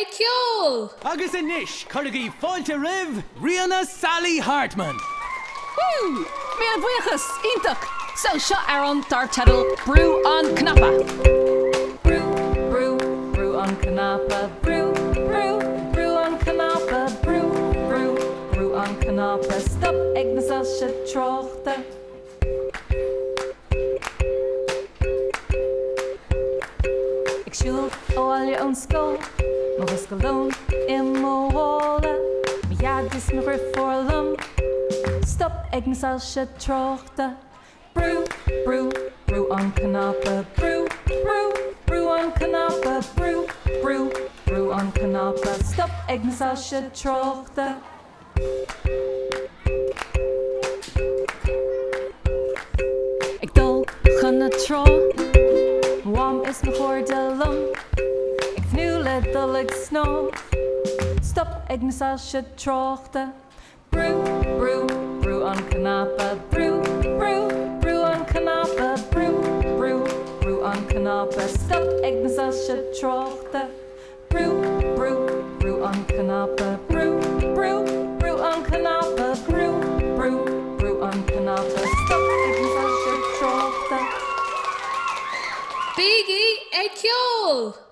Ceol. Agus inish, Corrigi Fáilte Riv, Ríona Sally Hartman. Woo! Me an Brúichas, Ítach, so seo ar an dartedal Brú an Cnaipe. Brew on Cnaipe, brew on Cnaipe, brew on Cnaipe. Stop Agnes as she trochta. Ik sjoel oalje on school, nog eens gewoon in mijn wallen. Maar ja, het is nog weer voor lum. Stop Agnes as she trochta. Brew on Cnaipe, brew on Cnaipe, brew on Cnaipe. Stop Agnes as she trochta. Ik dol gaan tro, warm is me voor de lung. Ik vnuile dol ik snow. Stop Agnes as she trochta. Brew on Cnaipe, brew on Cnaipe, brew on Cnaipe. Stop Agnes as she trochta. Brew on Cnaipe, brew on Cnaipe, brew on Cnaipe. Stop Agnes as she trochta. Bígí Ceol.